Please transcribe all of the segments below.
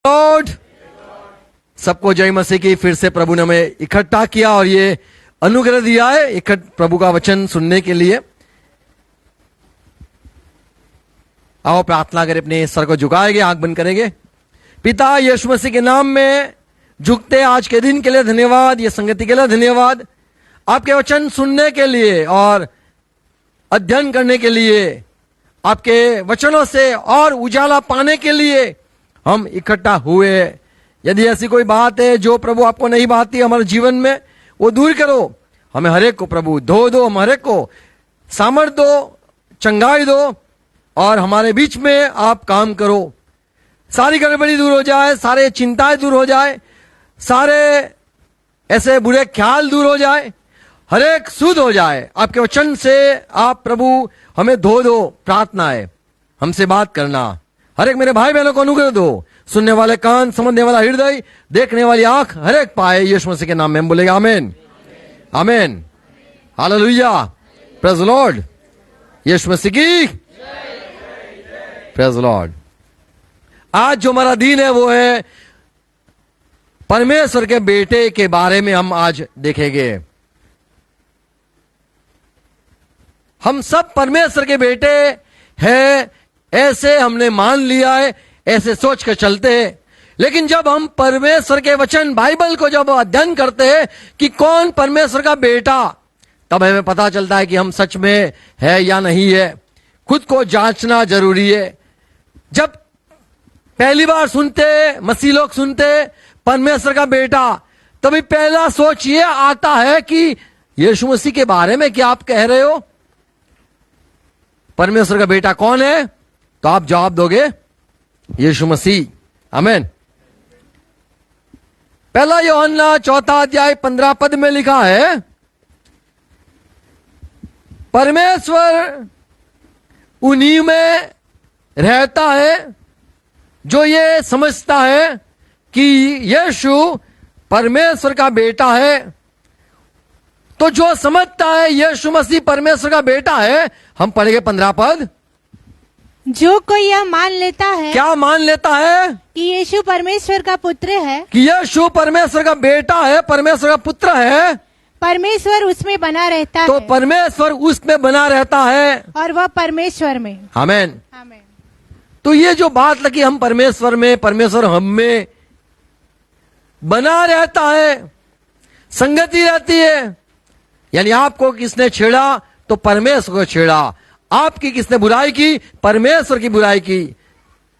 Lord, सबको जय मसीह की। फिर से प्रभु ने हमें इकट्ठा किया और ये अनुग्रह दिया है प्रभु का वचन सुनने के लिए। आओ प्रार्थना करें, अपने सर को झुकाएंगे, आंख बंद करेंगे। पिता यीशु मसीह के नाम में झुकते आज के दिन के लिए धन्यवाद, ये संगति के लिए धन्यवाद, आपके वचन सुनने के लिए और अध्ययन करने के लिए, आपके वचनों से और उजाला पाने के लिए हम इकट्ठा हुए। यदि ऐसी कोई बात है जो प्रभु आपको नहीं भाती हमारे जीवन में, वो दूर करो। हमें हरेक को प्रभु धो दो, हम हरेक को सामर्थ दो, चंगाई दो और हमारे बीच में आप काम करो। सारी गड़बड़ी दूर हो जाए, सारे चिंताएं दूर हो जाए, सारे ऐसे बुरे ख्याल दूर हो जाए, हरेक शुद्ध हो जाए। आपके वचन से आप प्रभु हमें धो दो। प्रार्थना है, हमसे बात करना। हरेक मेरे भाई बहनों को अनुग्रह दो, सुनने वाले कान, समझने वाला हृदय, देखने वाली आंख हरेक पाए। यीशु मसीह के नाम में हम बोलेगा आमीन, आमीन, हालेलुया, प्रेज लॉर्ड। यीशु मसीह की प्रेज लॉर्ड। आज जो हमारा दिन है वो है परमेश्वर के बेटे के बारे में हम आज देखेंगे। हम सब परमेश्वर के बेटे हैं, ऐसे हमने मान लिया है, ऐसे सोच कर चलते हैं। लेकिन जब हम परमेश्वर के वचन बाइबल को जब अध्ययन करते हैं कि कौन परमेश्वर का बेटा, तब हमें पता चलता है कि हम सच में है या नहीं है। खुद को जांचना जरूरी है। जब पहली बार सुनते, मसीह लोग सुनते परमेश्वर का बेटा, तभी पहला सोच ये आता है कि यीशु मसीह के बारे में क्या आप कह रहे हो? परमेश्वर का बेटा कौन है? तो आप जवाब दोगे यीशु मसीह। आमीन। पहला यूहन्ना 4 अध्याय 15 पद में लिखा है, परमेश्वर उन्हीं में रहता है जो ये समझता है कि यीशु परमेश्वर का बेटा है। तो जो समझता है यीशु मसीह परमेश्वर का बेटा है, हम पढ़ेंगे 15 पद। जो कोई यह मान लेता है, क्या मान लेता है? कि यीशु परमेश्वर का पुत्र है, कि यीशु परमेश्वर का बेटा है, परमेश्वर का पुत्र है, परमेश्वर उसमें बना रहता तो है परमेश्वर उसमें बना रहता है और वह परमेश्वर में। आमीन। आमीन। तो ये जो बात लगी, हम परमेश्वर में, परमेश्वर हम में बना रहता है, संगति रहती है। यानी आपको किसने छेड़ा तो परमेश्वर को छेड़ा, आपकी किसने बुराई की, परमेश्वर की बुराई की।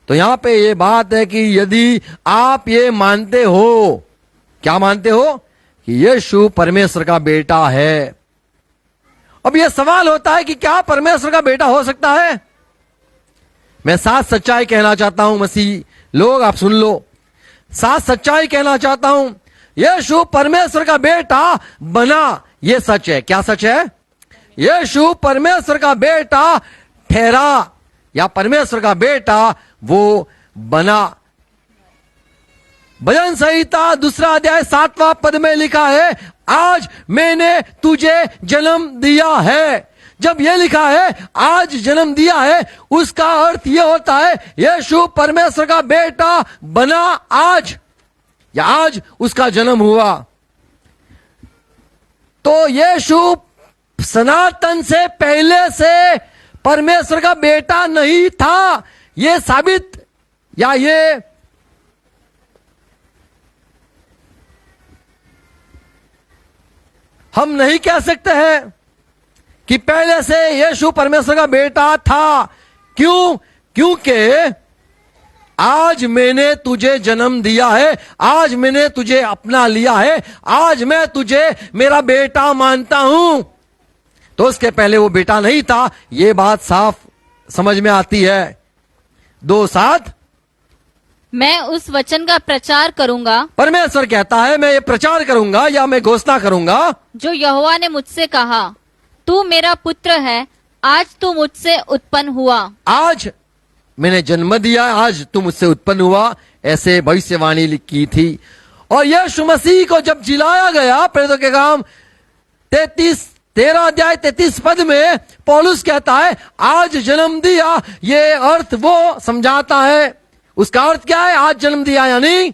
तो यहां पे ये बात है कि यदि आप ये मानते हो, क्या मानते हो? कि यीशु परमेश्वर का बेटा है। अब ये सवाल होता है कि क्या परमेश्वर का बेटा हो सकता है? मैं साथ सच्चाई कहना चाहता हूं, मसीह लोग आप सुन लो, साथ सच्चाई कहना चाहता हूं। यीशु परमेश्वर का बेटा बना, ये सच है। क्या सच है? यीशु परमेश्वर का बेटा ठहरा, या परमेश्वर का बेटा वो बना। भजन संहिता 2 अध्याय 7वां पद में लिखा है, आज मैंने तुझे जन्म दिया है। जब यह लिखा है आज जन्म दिया है, उसका अर्थ यह होता है यीशु परमेश्वर का बेटा बना आज, या आज उसका जन्म हुआ। तो यीशु सनातन से पहले से परमेश्वर का बेटा नहीं था। यह साबित, या ये हम नहीं कह सकते हैं कि पहले से यीशु परमेश्वर का बेटा था। क्यों? क्योंकि आज मैंने तुझे जन्म दिया है, आज मैंने तुझे अपना लिया है, आज मैं तुझे मेरा बेटा मानता हूं। तो उसके पहले वो बेटा नहीं था, ये बात साफ समझ में आती है। 2:7, मैं उस वचन का प्रचार करूंगा, परमेश्वर कहता है मैं ये प्रचार करूंगा या मैं घोषणा करूंगा, जो यहोवा ने मुझसे कहा, तू मेरा पुत्र है, आज तू मुझसे उत्पन्न हुआ। आज मैंने जन्म दिया, आज तू मुझसे उत्पन्न हुआ, ऐसे भविष्यवाणी की थी। और यीशु मसीह को जब जिलाया गया, प्रेरितों के काम 13 अध्याय 33 पद में पौलुस कहता है आज जन्म दिया, ये अर्थ वो समझाता है, उसका अर्थ क्या है? आज जन्म दिया, यानी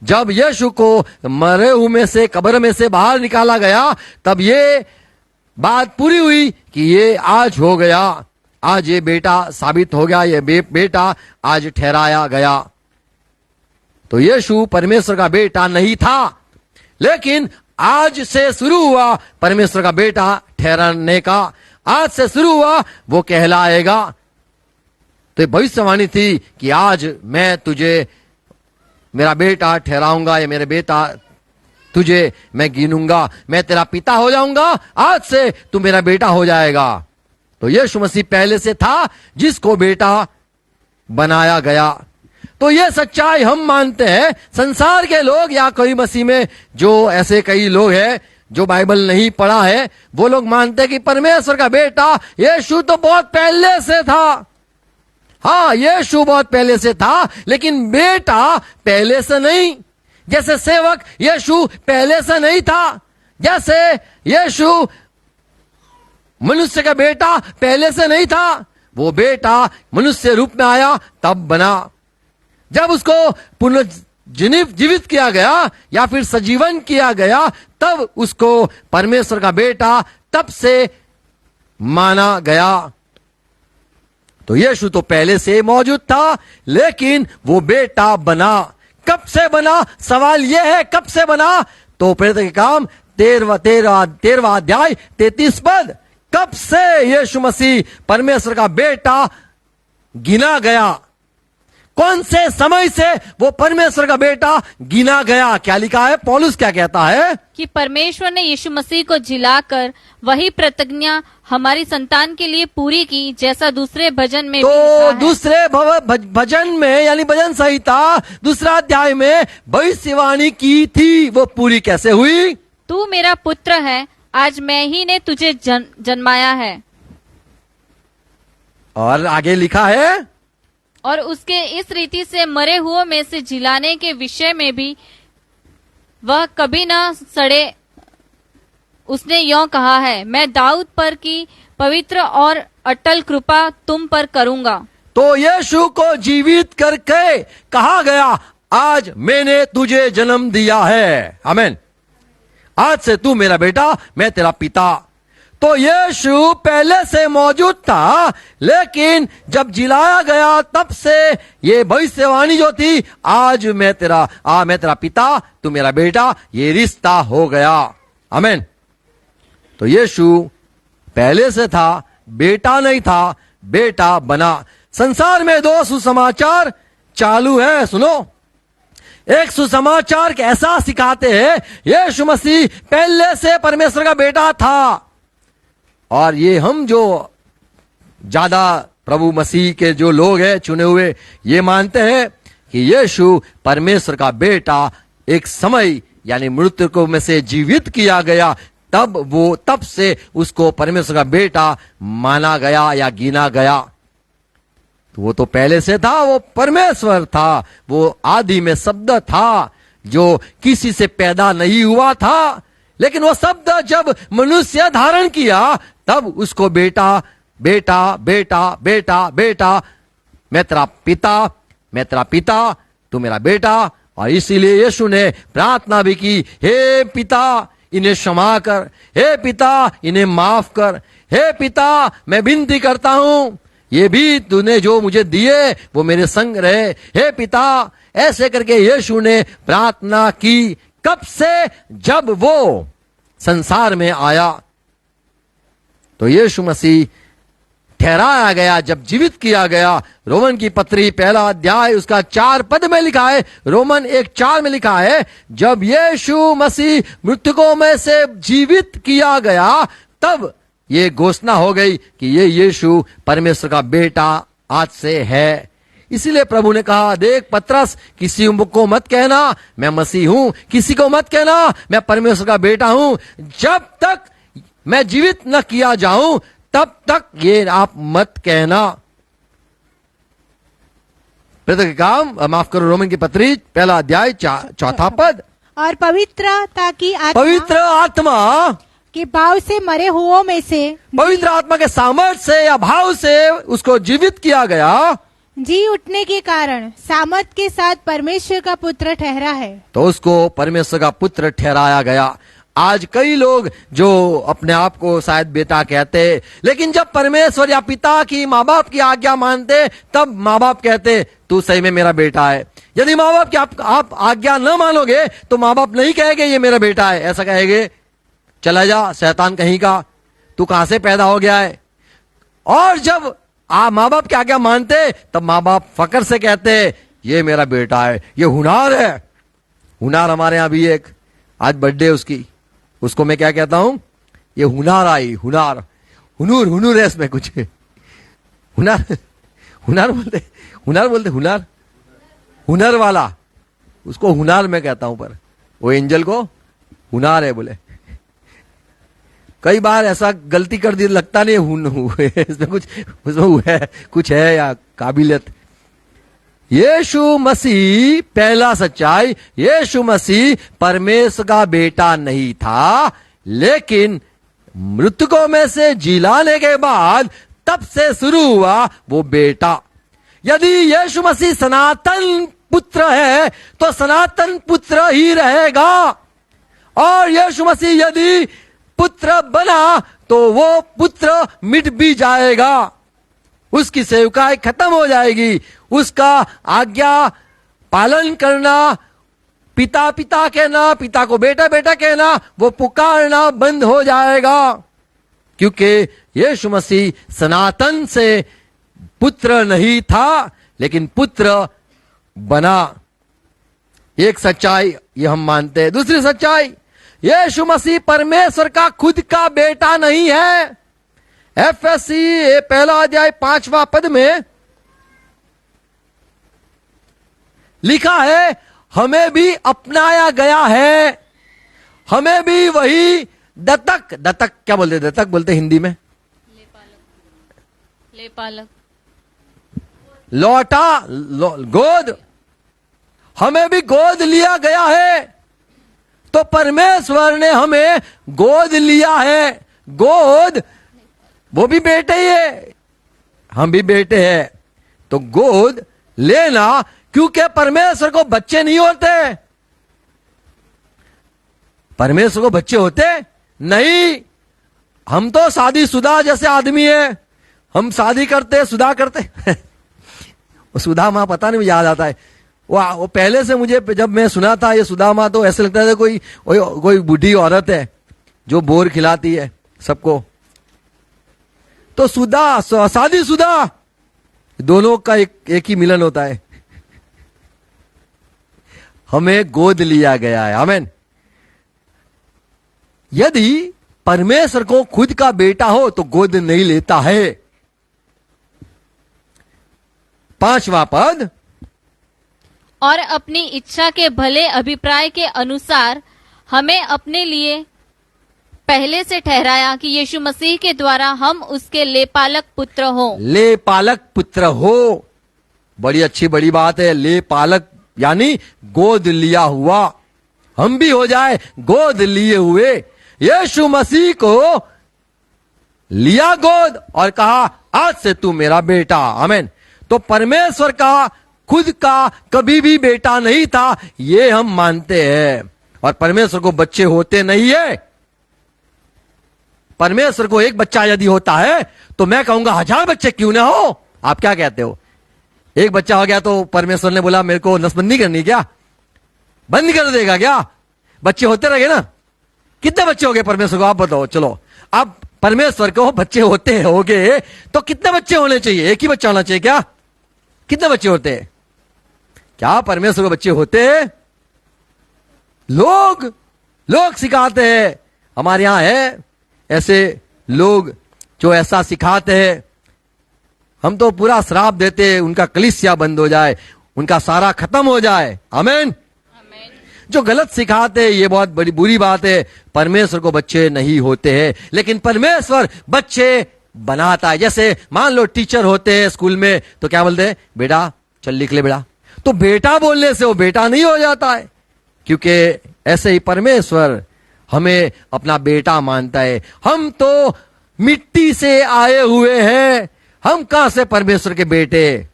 जब यीशु को मरे हुए में से, कब्र में से बाहर निकाला गया, तब ये बात पूरी हुई कि ये आज हो गया, आज ये बेटा साबित हो गया, ये बेटा आज ठहराया गया। तो यीशु परमेश्वर का बेटा नहीं था, लेकिन आज से शुरू हुआ परमेश्वर का बेटा ठहराने का। आज से शुरू हुआ, वो कहलाएगा। तो भविष्यवाणी थी कि आज मैं तुझे मेरा बेटा ठहराऊंगा, या मेरे बेटा तुझे मैं गिनूंगा, मैं तेरा पिता हो जाऊंगा, आज से तू मेरा बेटा हो जाएगा। तो यीशु मसीह पहले से था जिसको बेटा बनाया गया। तो ये सच्चाई हम मानते हैं। संसार के लोग या कोई मसीह में जो ऐसे कई लोग हैं जो बाइबल नहीं पढ़ा है, वो लोग मानते हैं कि परमेश्वर का बेटा यीशु तो बहुत पहले से था। हाँ, यीशु बहुत पहले से था, लेकिन बेटा पहले से नहीं। जैसे सेवक यीशु पहले से नहीं था, जैसे यीशु मनुष्य का बेटा पहले से नहीं था। वो बेटा मनुष्य रूप में आया तब बना। जब उसको पुनर्जीवित किया गया या फिर सजीवन किया गया, तब उसको परमेश्वर का बेटा तब से माना गया। तो यीशु तो पहले से मौजूद था, लेकिन वो बेटा बना। कब से बना? सवाल यह है, कब से बना? तो प्रेरितों के काम 13वां अध्याय 33 पद, कब से यीशु मसीह परमेश्वर का बेटा गिना गया? कौन से समय से वो परमेश्वर का बेटा गिना गया? क्या लिखा है? पौलुस क्या कहता है कि परमेश्वर ने यीशु मसीह को जिलाकर वही प्रतिज्ञा हमारी संतान के लिए पूरी की, जैसा दूसरे भजन में भी लिखा है। दूसरे भजन में, यानी भजन संहिता दूसरा अध्याय में भविष्यवाणी की थी, वो पूरी कैसे हुई? तू मेरा पुत्र है, आज मैं ही ने तुझे जन्माया है। और आगे लिखा है, और उसके इस रीति से मरे हुओं में से जिलाने के विषय में भी वह कभी न सड़े। उसने यों कहा है, मैं दाऊद पर की पवित्र और अटल कृपा तुम पर करूंगा। तो यीशु को जीवित करके कहा गया, आज मैंने तुझे जन्म दिया है। आमीन। आज से तू मेरा बेटा, मैं तेरा पिता। तो यीशु पहले से मौजूद था, लेकिन जब जिलाया गया तब से ये भविष्यवाणी जो थी, आज मैं तेरा पिता, तू मेरा बेटा, ये रिश्ता हो गया। आमीन। तो यीशु पहले से था, बेटा नहीं था, बेटा बना। संसार में दो सुसमाचार चालू है, सुनो। एक सुसमाचार कैसा सिखाते हैं, यीशु मसीह पहले से परमेश्वर का बेटा था। और ये हम जो ज्यादा प्रभु मसीह के जो लोग हैं चुने हुए, ये मानते हैं कि यीशु परमेश्वर का बेटा एक समय यानी मृत्यु में से जीवित किया गया, तब से उसको परमेश्वर का बेटा माना गया या गिना गया। तो वो तो पहले से था, वो परमेश्वर था, वो आदि में शब्द था जो किसी से पैदा नहीं हुआ था, लेकिन वो शब्द जब मनुष्य धारण किया तब उसको बेटा बेटा बेटा बेटा बेटा, मैं तेरा पिता, तू मेरा बेटा। और इसीलिए यीशु ने प्रार्थना भी की, हे पिता इन्हें क्षमा कर, हे पिता इन्हें माफ कर, हे पिता मैं विनती करता हूं, ये भी तूने जो मुझे दिए वो मेरे संग रहे, हे पिता। ऐसे करके यीशु ने प्रार्थना की। कब से? जब वो संसार में आया। तो यीशु मसीह ठहराया गया, जब जीवित किया गया। रोमन की पत्री 1 अध्याय उसका 4 पद में लिखा है, रोमन 1:4 में लिखा है, जब यीशु मसीह मृतकों में से जीवित किया गया, तब ये घोषणा हो गई कि ये यीशु परमेश्वर का बेटा आज से है। इसीलिए प्रभु ने कहा, देख पतरस, किसी को मत कहना मैं मसीह हूं, किसी को मत कहना मैं परमेश्वर का बेटा हूं, जब तक मैं जीवित न किया जाऊं तब तक ये आप मत कहना। प्रेरितों के काम, माफ करो, रोमन की पत्री 1 अध्याय 4 पद। और पवित्र आत्मा के भाव से मरे हुओं में से, पवित्र आत्मा के सामर्थ्य से या भाव से उसको जीवित किया गया, जी उठने के कारण सामर्थ के साथ परमेश्वर का पुत्र ठहरा है। तो उसको परमेश्वर का पुत्र ठहराया गया। आज कई लोग जो अपने आप को शायद बेटा कहते, लेकिन जब परमेश्वर या पिता की, माँ बाप की आज्ञा मानते, तब माँ बाप कहते तू सही में मेरा बेटा है। यदि माँ बाप की आप आज्ञा न मानोगे तो माँ बाप नहीं कहेंगे ये मेरा बेटा है, ऐसा कहेंगे चला जा शैतान कहीं का, तू कहां से पैदा हो गया है। और जब माँ बाप की आज्ञा मानते तब माँ बाप फकर से कहते ये मेरा बेटा है, ये हुनार है। हुनार हमारे यहां भी एक आज बर्थडे उसकी, उसको मैं क्या कहता हूं, ये हुनार आई, हुनार, हुनूर है इसमें कुछ, हुनार बोलते, हुनर वाला, उसको हुनार मैं कहता हूं, पर वो एंजल को हुनार है बोले। कई बार ऐसा गलती कर दी, लगता नहीं इसमें कुछ है या काबिलियत। यीशु मसीह पहला सच्चाई, यीशु मसीह परमेश्वर का बेटा नहीं था, लेकिन मृतकों में से जिलाने के बाद तब से शुरू हुआ वो बेटा। यदि यीशु मसीह सनातन पुत्र है तो सनातन पुत्र ही रहेगा, और यीशु मसीह यदि पुत्र बना तो वो पुत्र मिट भी जाएगा, उसकी सेवकाई खत्म हो जाएगी, उसका आज्ञा पालन करना, पिता पिता कहना, पिता को बेटा बेटा कहना, वो पुकारना बंद हो जाएगा, क्योंकि यीशु मसीह सनातन से पुत्र नहीं था लेकिन पुत्र बना। एक सच्चाई ये हम मानते हैं। दूसरी सच्चाई, यीशु मसीह परमेश्वर का खुद का बेटा नहीं है। एफएससी पहला अध्याय 5वां पद में लिखा है हमें भी अपनाया गया है, हमें भी वही दत्तक क्या बोलते, दत्तक बोलते हिंदी में, लेपालक, लौटा, गोद, हमें भी गोद लिया गया है। तो परमेश्वर ने हमें गोद लिया है। गोद, वो भी बेटे ही है, हम भी बेटे हैं। तो गोद लेना, क्योंकि परमेश्वर को बच्चे नहीं होते, परमेश्वर को बच्चे होते नहीं। हम तो शादीशुदा जैसे आदमी है, हम शादी करते सुधा करते सुधा माँ पता नहीं याद आता है वो पहले से मुझे, जब मैं सुना था ये सुधा माँ तो ऐसे लगता था कोई बूढ़ी औरत है जो बोर खिलाती है सबको। तो सुधा, शादीशुदा, दोनों का एक ही मिलन होता है। हमें गोद लिया गया है, आमीन। यदि परमेश्वर को खुद का बेटा हो तो गोद नहीं लेता है। 5वां पद, और अपनी इच्छा के भले अभिप्राय के अनुसार हमें अपने लिए पहले से ठहराया कि यीशु मसीह के द्वारा हम उसके लेपालक पुत्र हो। लेपालक पुत्र हो, बड़ी अच्छी बड़ी बात है। लेपालक यानी गोद लिया हुआ, हम भी हो जाए गोद लिए हुए। यीशु मसीह को लिया गोद और कहा आज से तू मेरा बेटा, आमीन। तो परमेश्वर का खुद का कभी भी बेटा नहीं था, ये हम मानते हैं। और परमेश्वर को बच्चे होते नहीं है। परमेश्वर को एक बच्चा यदि होता है तो मैं कहूंगा 1000 बच्चे क्यों ना हो। आप क्या कहते हो? एक बच्चा हो गया तो परमेश्वर ने बोला मेरे को नसबंदी करनी, क्या बंद कर देगा क्या? बच्चे होते रहे ना। कितने बच्चे हो गए परमेश्वर को, आप बताओ। चलो, अब परमेश्वर को बच्चे होते होगे तो कितने बच्चे होने चाहिए? एक ही बच्चा होना चाहिए क्या? कितने बच्चे होते हैं? क्या परमेश्वर को बच्चे होते हैं? लोग सिखाते हैं। हमारे यहां है ऐसे लोग जो ऐसा सिखाते हैं, हम तो पूरा श्राप देते हैं उनका कलीसिया बंद हो जाए, उनका सारा खत्म हो जाए, आमीन। जो गलत सिखाते हैं ये बहुत बड़ी बुरी बात है। परमेश्वर को बच्चे नहीं होते हैं, लेकिन परमेश्वर बच्चे बनाता है। जैसे मान लो टीचर होते हैं स्कूल में तो क्या बोलते हैं, बेटा चल लिख ले बेटा। तो बेटा बोलने से वो बेटा नहीं हो जाता है, क्योंकि ऐसे ही परमेश्वर हमें अपना बेटा मानता है। हम तो मिट्टी से आए हुए हैं, हम कहां से परमेश्वर के बेटे?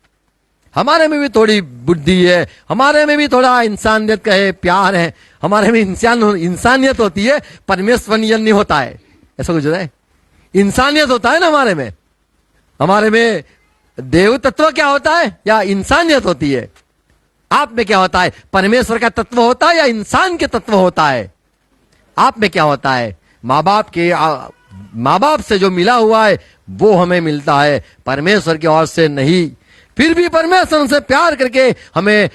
हमारे में भी थोड़ी बुद्धि है, हमारे में भी थोड़ा इंसानियत का है, प्यार है, हमारे में इंसानियत होती है, परमेश्वरियत नहीं होता है। ऐसा कुछ होता है, इंसानियत होता है ना हमारे में देव तत्व क्या होता है या इंसानियत होती है? आप में क्या होता है? परमेश्वर का तत्व होता है या इंसान के तत्व होता है? आप में क्या होता है? माँ बाप से जो मिला हुआ है वो हमें मिलता है, परमेश्वर की ओर से नहीं। फिर भी परमेश्वर उनसे प्यार करके हमें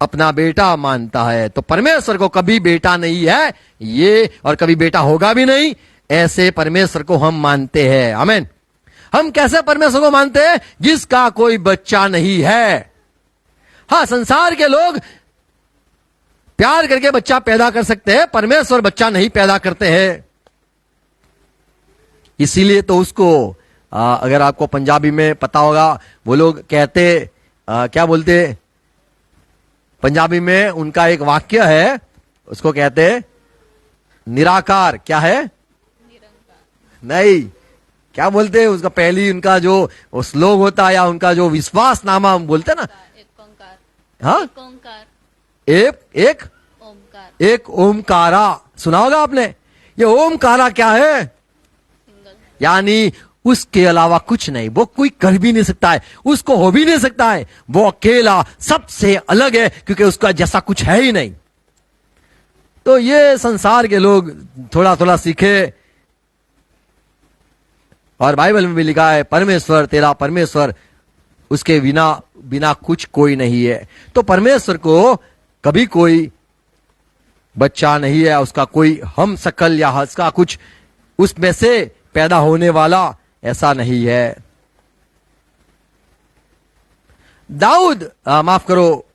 अपना बेटा मानता है। तो परमेश्वर को कभी बेटा नहीं है ये, और कभी बेटा होगा भी नहीं, ऐसे परमेश्वर को हम मानते हैं। आमीन। हम कैसे परमेश्वर को मानते हैं? जिसका कोई बच्चा नहीं है। हाँ, संसार के लोग प्यार करके बच्चा पैदा कर सकते हैं, परमेश्वर बच्चा नहीं पैदा करते हैं। इसीलिए तो उसको अगर आपको पंजाबी में पता होगा, वो लोग कहते क्या बोलते पंजाबी में, उनका एक वाक्य है, उसको कहते निराकार। क्या है? नहीं, क्या बोलते हैं उसका? पहली उनका जो श्लोक होता है या उनका जो विश्वासनामा बोलते ना, हाँ, एक ओमकारा सुना होगा आपने। ये ओमकारा क्या है? यानी उसके अलावा कुछ नहीं, वो कोई कर भी नहीं सकता है, उसको हो भी नहीं सकता है, वो अकेला सबसे अलग है, क्योंकि उसका जैसा कुछ है ही नहीं। तो ये संसार के लोग थोड़ा थोड़ा सीखे, और बाइबल में भी लिखा है परमेश्वर, तेरा परमेश्वर, उसके बिना कुछ कोई नहीं है। तो परमेश्वर को कभी कोई बच्चा नहीं है, उसका कोई हम शकल या उसका कुछ उसमें से पैदा होने वाला ऐसा नहीं है। दाऊद, माफ करो,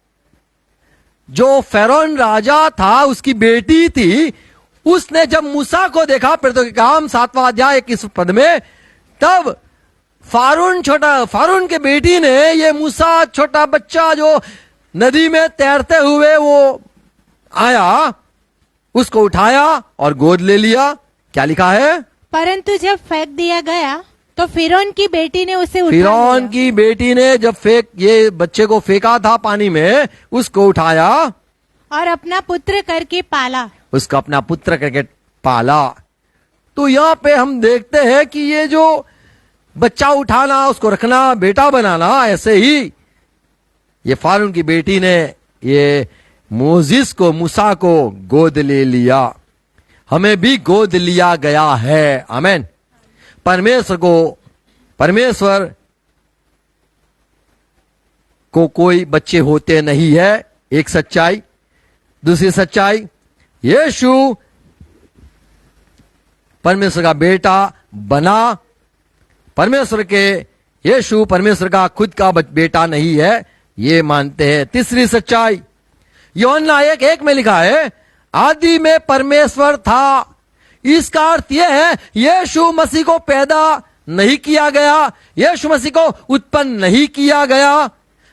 जो फेरोन राजा था उसकी बेटी थी, उसने जब मूसा को देखा, फिर तो काम 7वां अध्याय 21 पद में, तब फारून के बेटी ने ये मूसा छोटा बच्चा जो नदी में तैरते हुए वो आया, उसको उठाया और गोद ले लिया। क्या लिखा है? परंतु जब फेंक दिया गया तो फिरौन की बेटी ने उसे उठा फिरौन लिया। की बेटी ने जब ये बच्चे को फेंका था पानी में, उसको उठाया और अपना पुत्र करके पाला। उसका अपना पुत्र करके पाला। तो यहाँ पे हम देखते हैं कि ये जो बच्चा उठाना, उसको रखना, बेटा बनाना, ऐसे ही ये फारून की बेटी ने ये मूसा को गोद ले लिया। हमें भी गोद लिया गया है। आमीन। परमेश्वर को कोई बच्चे होते नहीं है, एक सच्चाई। दूसरी सच्चाई, यीशु परमेश्वर का बेटा बना। यीशु परमेश्वर का खुद का बेटा नहीं है, ये मानते हैं। तीसरी सच्चाई, यूहन्ना 1:1 में लिखा है, आदि में परमेश्वर था। इसका अर्थ यह है यीशु मसीह को पैदा नहीं किया गया, यीशु मसीह को उत्पन्न नहीं किया गया,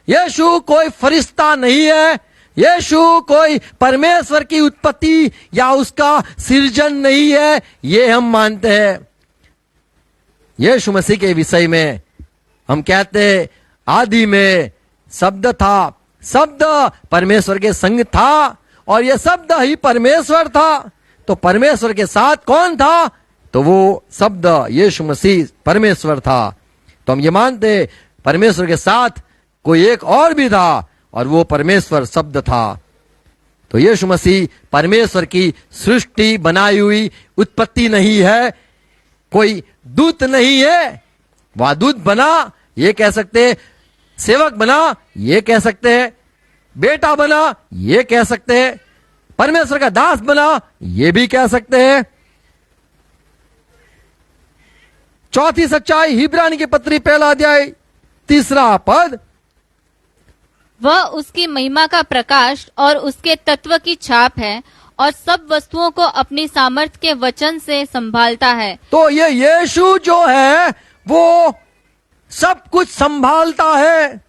यीशु कोई फरिश्ता नहीं है, यीशु कोई परमेश्वर की उत्पत्ति या उसका सृजन नहीं है, ये हम मानते हैं। यीशु मसीह के विषय में हम कहते हैं, आदि में शब्द था, शब्द परमेश्वर के संग था, और यह शब्द ही परमेश्वर था। तो परमेश्वर के साथ कौन था? तो वो शब्द यीशु मसीह परमेश्वर था। तो हम ये मानते परमेश्वर के साथ कोई एक और भी था, और वो परमेश्वर शब्द था। तो यीशु मसीह परमेश्वर की सृष्टि बनाई हुई उत्पत्ति नहीं है, कोई दूत नहीं है। वह दूत बना ये कह सकते हैं, सेवक बना ये कह सकते हैं, बेटा बना ये कह सकते हैं, परमेश्वर का दास बना ये भी कह सकते हैं। चौथी सच्चाई, हिब्रानी की पत्री 1 अध्याय 3 पद, वह उसकी महिमा का प्रकाश और उसके तत्व की छाप है, और सब वस्तुओं को अपनी सामर्थ्य के वचन से संभालता है। तो ये यीशु जो है वो सब कुछ संभालता है,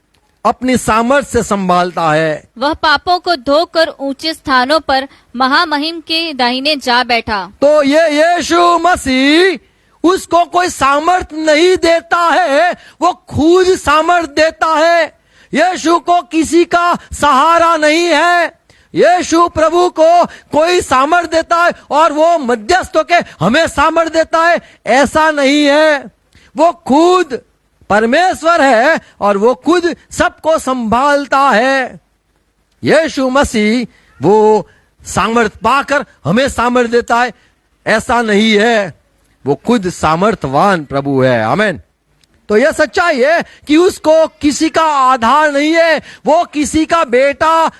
अपनी सामर्थ्य से संभालता है। वह पापों को धोकर ऊंचे स्थानों पर महामहिम के दाहिने जा बैठा। तो ये यीशु मसीह उसको कोई सामर्थ नहीं देता है, वो खुद सामर्थ देता है। यीशु को किसी का सहारा नहीं है। यीशु प्रभु को कोई सामर्थ देता है और वो मध्यस्थ होके हमें सामर्थ देता है, ऐसा नहीं है। वो खुद परमेश्वर है और वो खुद सबको संभालता है। यीशु मसीह वो सामर्थ पाकर हमें सामर्थ देता है, ऐसा नहीं है। वो खुद सामर्थवान प्रभु है। आमीन। तो यह सच्चाई है कि उसको किसी का आधार नहीं है, वो किसी का बेटा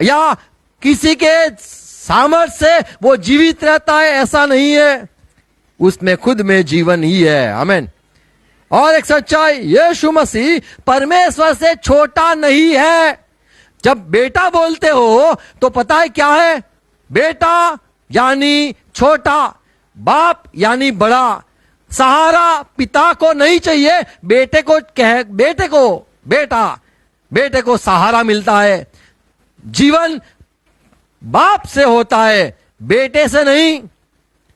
या किसी के सामर्थ से वो जीवित रहता है, ऐसा नहीं है। उसमें खुद में जीवन ही है। आमीन। और एक सच्चाई, यीशु मसीह परमेश्वर से छोटा नहीं है। जब बेटा बोलते हो तो पता है क्या है? बेटा यानी छोटा, बाप यानी बड़ा। सहारा पिता को नहीं चाहिए, बेटे को सहारा मिलता है। जीवन बाप से होता है, बेटे से नहीं।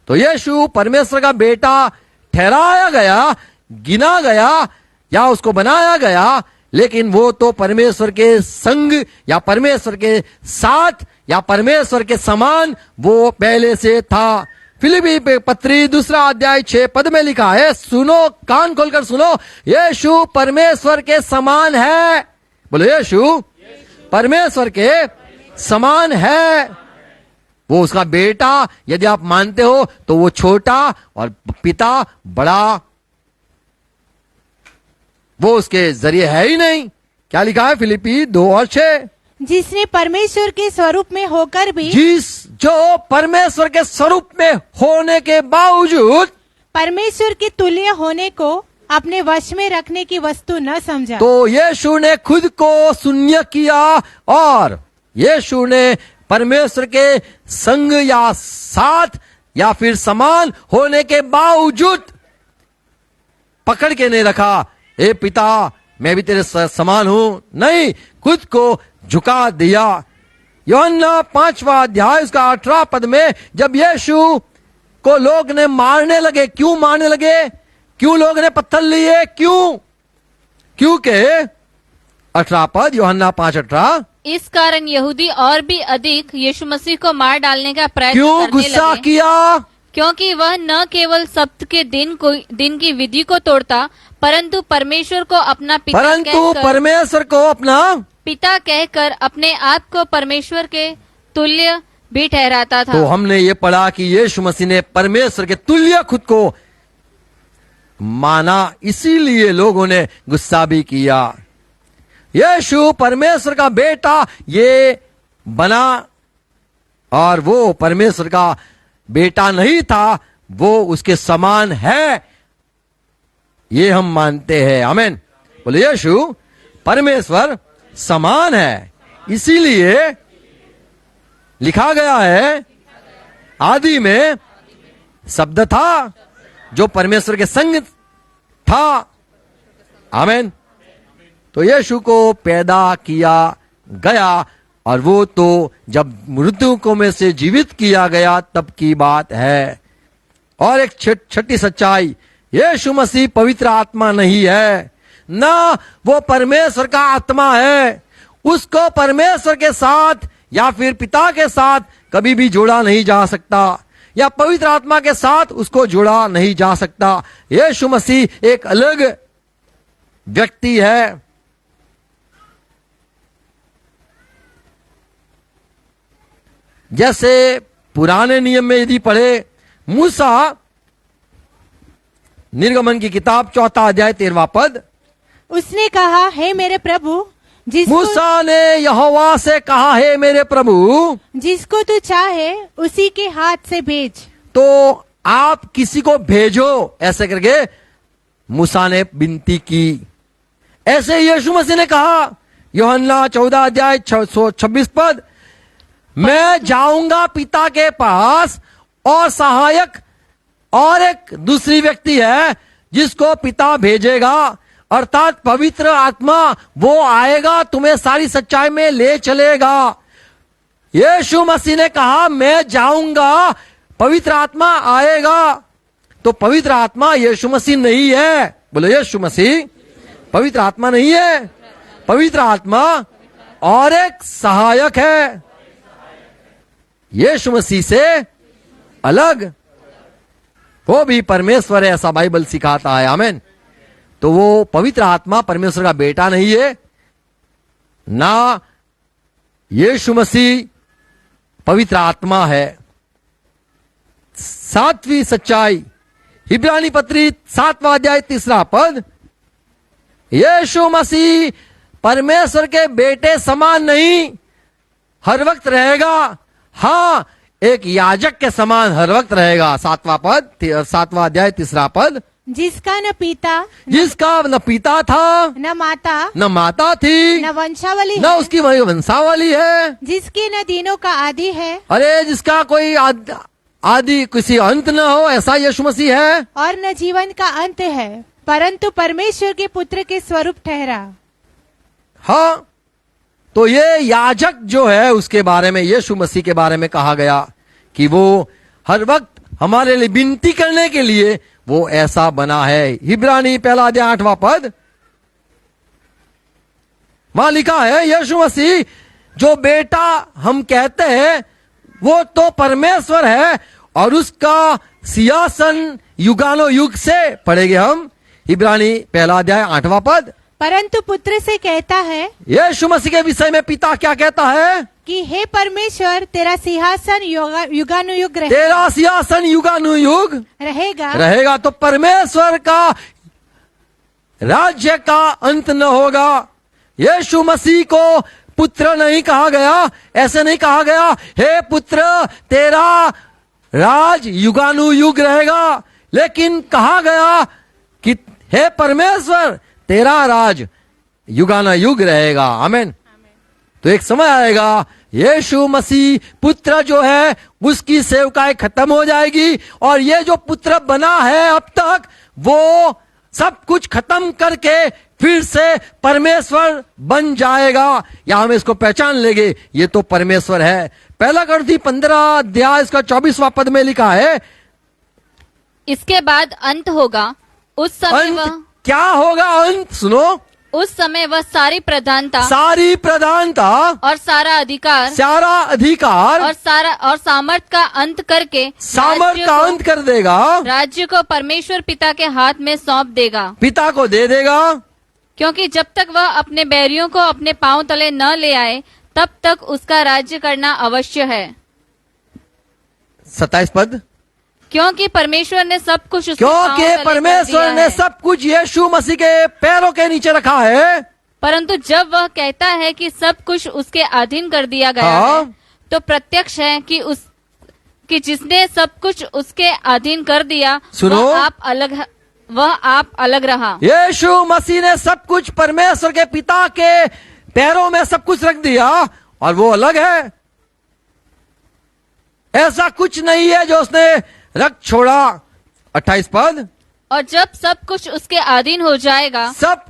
तो यीशु परमेश्वर का बेटा ठहराया गया, गिना गया या उसको बनाया गया, लेकिन वो तो परमेश्वर के संग या परमेश्वर के साथ या परमेश्वर के समान वो पहले से था। फिलिप्पी पत्री 2 अध्याय 6 पद में लिखा है, सुनो, कान खोलकर सुनो, यीशु परमेश्वर के समान है। बोलो, यीशु परमेश्वर के समान है। वो उसका बेटा यदि आप मानते हो तो वो छोटा और पिता बड़ा, वो उसके जरिए है ही नहीं। क्या लिखा है फिलिप्पी 2:6? जिसने परमेश्वर के स्वरूप में होकर भी, जो परमेश्वर के स्वरूप में होने के बावजूद परमेश्वर के तुल्य होने को अपने वश में रखने की वस्तु न समझा। तो यीशु ने खुद को शून्य किया और यीशु ने परमेश्वर के संग या साथ या फिर समान होने के बावजूद पकड़ के नहीं रखा, ए पिता मैं भी तेरे समान हूं। नहीं, खुद को झुका दिया। यूहन्ना 5वां अध्याय उसका 18 पद में जब यीशु को लोग ने मारने लगे, क्यों मारने लगे? क्यों लोग ने पत्थर लिए? क्योंकि 18 पद, यूहन्ना 5:18, इस कारण यहूदी और भी अधिक यीशु मसीह को मार डालने का प्रयत्न क्यों करने गुस्सा लगे, किया? क्योंकि वह न केवल सप्त के दिन की विधि को तोड़ता, परंतु परमेश्वर को अपना पिता कहकर अपने आप को परमेश्वर के तुल्य भी ठहराता था। तो हमने ये पढ़ा कि यीशु मसीह ने परमेश्वर के तुल्य खुद को माना, इसीलिए लोगों ने गुस्सा भी किया। यीशु परमेश्वर का बेटा ये बना और वो परमेश्वर का बेटा नहीं था, वो उसके समान है, ये हम मानते हैं। आमीन। बोले, यीशु परमेश्वर समान है। इसीलिए लिखा गया है, आदि में शब्द था जो परमेश्वर के संग था। आमीन। तो यीशु को पैदा किया गया और वो तो जब मृतकों में से जीवित किया गया तब की बात है। और एक छठी सच्चाई, यीशु मसीह पवित्र आत्मा नहीं है, ना वो परमेश्वर का आत्मा है। उसको परमेश्वर के साथ या फिर पिता के साथ कभी भी जोड़ा नहीं जा सकता, या पवित्र आत्मा के साथ उसको जोड़ा नहीं जा सकता। यीशु मसीह एक अलग व्यक्ति है। जैसे पुराने नियम में यदि पढ़े, मूसा, निर्गमन की किताब 4 अध्याय 13वां पद, उसने कहा, हे मेरे प्रभु, मूसा ने यहोवा से कहा, हे मेरे प्रभु, जिसको तू चाहे उसी के हाथ से भेज। तो आप किसी को भेजो, ऐसे करके मूसा ने विनती की। ऐसे यीशु मसीह ने कहा, यूहन्ना 14 अध्याय 26 पद, मैं जाऊंगा पिता के पास और सहायक और एक दूसरी व्यक्ति है जिसको पिता भेजेगा, अर्थात पवित्र आत्मा, वो आएगा, तुम्हें सारी सच्चाई में ले चलेगा। यीशु मसीह ने कहा, मैं जाऊंगा, पवित्र आत्मा आएगा। तो पवित्र आत्मा यीशु मसीह नहीं है। बोलो यीशु मसीह पवित्र आत्मा नहीं है। पवित्र आत्मा और एक सहायक है, यीशु मसीह से अलग। वो भी परमेश्वर है, ऐसा बाइबल सिखाता है। आमीन। तो वो पवित्र आत्मा परमेश्वर का बेटा नहीं है, ना यीशु मसीह पवित्र आत्मा है। सातवीं सच्चाई, इब्रानी पत्री 7वां अध्याय 3 पद, यीशु मसीह परमेश्वर के बेटे समान नहीं, हर वक्त रहेगा। हाँ, एक याजक के समान हर वक्त रहेगा। 7वां अध्याय 3 पद, जिसका न पिता था, न माता थी, न वंशावली न है, उसकी वंशावली है, जिसकी न दिनों का आदि है, अरे जिसका कोई आदि किसी अंत न हो, ऐसा यीशु मसीह है। और न जीवन का अंत है, परंतु परमेश्वर के पुत्र के स्वरूप ठहरा। हाँ, तो ये याजक जो है उसके बारे में, यीशु मसीह के बारे में कहा गया कि वो हर वक्त हमारे लिए विनती करने के लिए वो ऐसा बना है। इब्रानी 1 अध्याय 8वां पद, वहां लिखा है यीशु मसीह जो बेटा हम कहते हैं वो तो परमेश्वर है और उसका सिंहासन युगानो युग से, पढ़ेंगे हम इब्रानी 1 अध्याय 8वां पद, परंतु पुत्र से कहता है, यीशु मसीह के विषय में पिता क्या कहता है कि हे परमेश्वर, तेरा सिंहासन युगानुयुग तेरा सिंहासन युगानुयुग रहेगा। तो परमेश्वर का राज्य का अंत न होगा। यीशु मसीह को पुत्र नहीं कहा गया, ऐसे नहीं कहा गया हे पुत्र तेरा राज युगानुयुग रहेगा, लेकिन कहा गया कि हे परमेश्वर तेरा राज युगानुयुग रहेगा। आमीन। तो एक समय आएगा यीशु मसीह पुत्र जो है उसकी सेवकाई खत्म हो जाएगी और ये जो पुत्र बना है अब तक वो सब कुछ खत्म करके फिर से परमेश्वर बन जाएगा, या हम इसको पहचान लेंगे ये तो परमेश्वर है। 1 कुरिन्थी 15 अध्याय इसका 24वां पद में लिखा है, इसके बाद अंत होगा, उस समय वह क्या होगा अंत, सुनो, उस समय वह सारी प्रधानता और सारा अधिकार और सामर्थ का अंत करके कर देगा, राज्य को परमेश्वर पिता के हाथ में सौंप देगा, पिता को दे देगा। क्योंकि जब तक वह अपने बैरियों को अपने पांव तले न ले आए तब तक उसका राज्य करना अवश्य है। 27 पद, क्योंकि परमेश्वर ने सब कुछ सब कुछ यीशु मसीह के पैरों के नीचे रखा है। परंतु जब वह कहता है कि सब कुछ उसके अधीन कर दिया गया है, तो प्रत्यक्ष है कि जिसने सब कुछ उसके अधीन कर दिया, सुनो, वह आप अलग रहा। यीशु मसीह ने सब कुछ परमेश्वर के पिता के पैरों में सब कुछ रख दिया और वो अलग है। ऐसा कुछ नहीं है जो उसने रख छोड़ा। 28 पद, और जब सब कुछ उसके अधीन हो जाएगा, सब